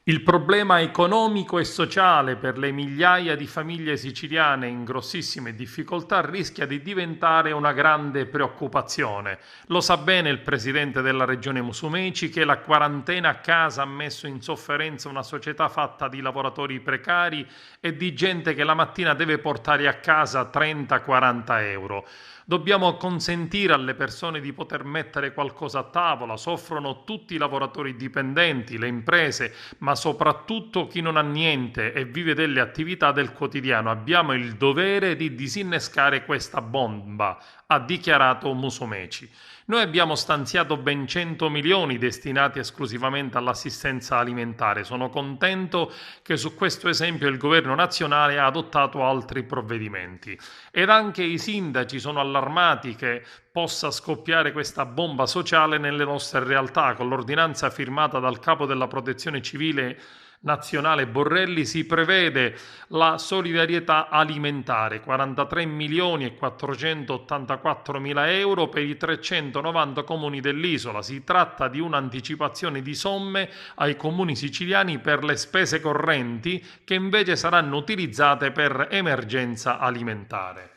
Il problema economico e sociale per le migliaia di famiglie siciliane in grossissime difficoltà rischia di diventare una grande preoccupazione. Lo sa bene il presidente della regione Musumeci che la quarantena a casa ha messo in sofferenza una società fatta di lavoratori precari e di gente che la mattina deve portare a casa 30-40 euro. Dobbiamo consentire alle persone di poter mettere qualcosa a tavola, soffrono tutti i lavoratori dipendenti, le imprese, ma soprattutto chi non ha niente e vive delle attività del quotidiano. Abbiamo il dovere di disinnescare questa bomba, ha dichiarato Musumeci. Noi abbiamo stanziato ben 100 milioni destinati esclusivamente all'assistenza alimentare. Sono contento che su questo esempio il governo nazionale ha adottato altri provvedimenti. Ed anche i sindaci sono allarmati che possa scoppiare questa bomba sociale nelle nostre realtà. Con l'ordinanza firmata dal capo della Protezione Civile nazionale Borrelli si prevede la solidarietà alimentare, 43 milioni e 484 mila euro per i 390 comuni dell'isola. Si tratta di un'anticipazione di somme ai comuni siciliani per le spese correnti che invece saranno utilizzate per emergenza alimentare.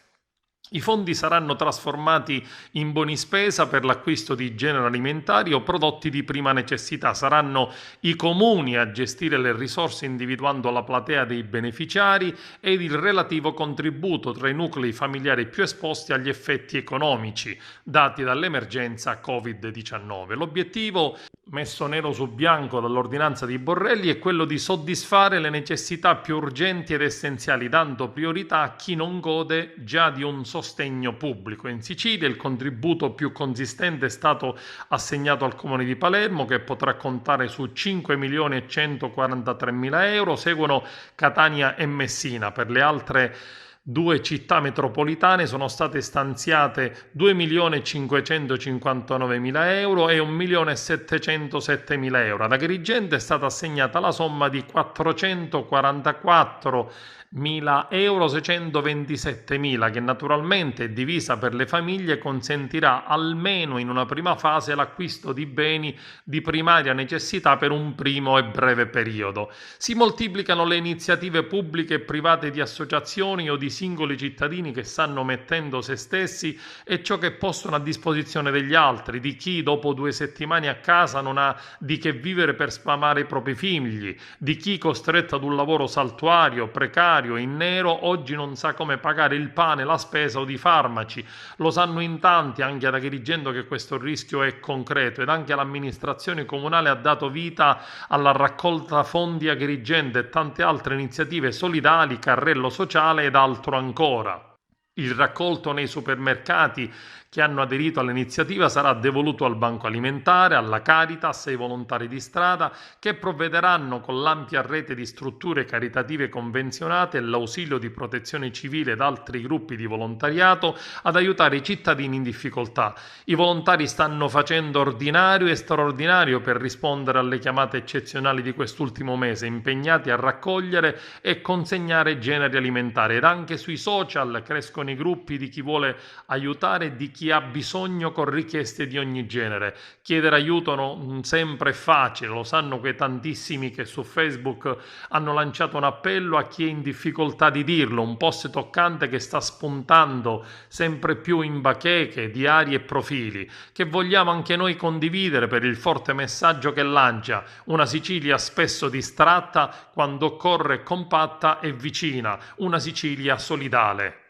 I fondi saranno trasformati in buoni spesa per l'acquisto di generi alimentari o prodotti di prima necessità. Saranno i comuni a gestire le risorse individuando la platea dei beneficiari ed il relativo contributo tra i nuclei familiari più esposti agli effetti economici dati dall'emergenza Covid-19. L'obiettivo, messo nero su bianco dall'ordinanza di Borrelli, è quello di soddisfare le necessità più urgenti ed essenziali, dando priorità a chi non gode già di un sostegno pubblico. In Sicilia il contributo più consistente è stato assegnato al Comune di Palermo, che potrà contare su 5 milioni e 143 mila euro, seguono Catania e Messina. Per le altre due città metropolitane sono state stanziate 2 milioni e 559 mila euro e 1 milione e 707 mila euro. Ad Agrigento è stata assegnata la somma di 444 mila euro 627 mila, che naturalmente è divisa per le famiglie e consentirà almeno in una prima fase l'acquisto di beni di primaria necessità per un primo e breve periodo. Si moltiplicano le iniziative pubbliche e private di associazioni o di singoli cittadini che stanno mettendo se stessi e ciò che possono a disposizione degli altri, di chi dopo 2 settimane a casa non ha di che vivere per sfamare i propri figli, di chi costretto ad un lavoro saltuario, precario, in nero, oggi non sa come pagare il pane, la spesa o di farmaci. Lo sanno in tanti, anche ad Agrigento, che questo rischio è concreto, ed anche l'amministrazione comunale ha dato vita alla raccolta fondi Agrigento e tante altre iniziative solidali, carrello sociale ed altro ancora. Il raccolto nei supermercati che hanno aderito all'iniziativa sarà devoluto al Banco Alimentare, alla Caritas, ai volontari di strada che provvederanno con l'ampia rete di strutture caritative convenzionate e l'ausilio di protezione civile ed altri gruppi di volontariato ad aiutare i cittadini in difficoltà. I volontari stanno facendo ordinario e straordinario per rispondere alle chiamate eccezionali di quest'ultimo mese, impegnati a raccogliere e consegnare generi alimentari, ed anche sui social crescono i gruppi di chi vuole aiutare e di chi ha bisogno con richieste di ogni genere. Chiedere aiuto non sempre è facile, lo sanno quei tantissimi che su Facebook hanno lanciato un appello a chi è in difficoltà di dirlo, un post toccante che sta spuntando sempre più in bacheche, diari e profili, che vogliamo anche noi condividere per il forte messaggio che lancia: una Sicilia spesso distratta quando occorre compatta e vicina, una Sicilia solidale.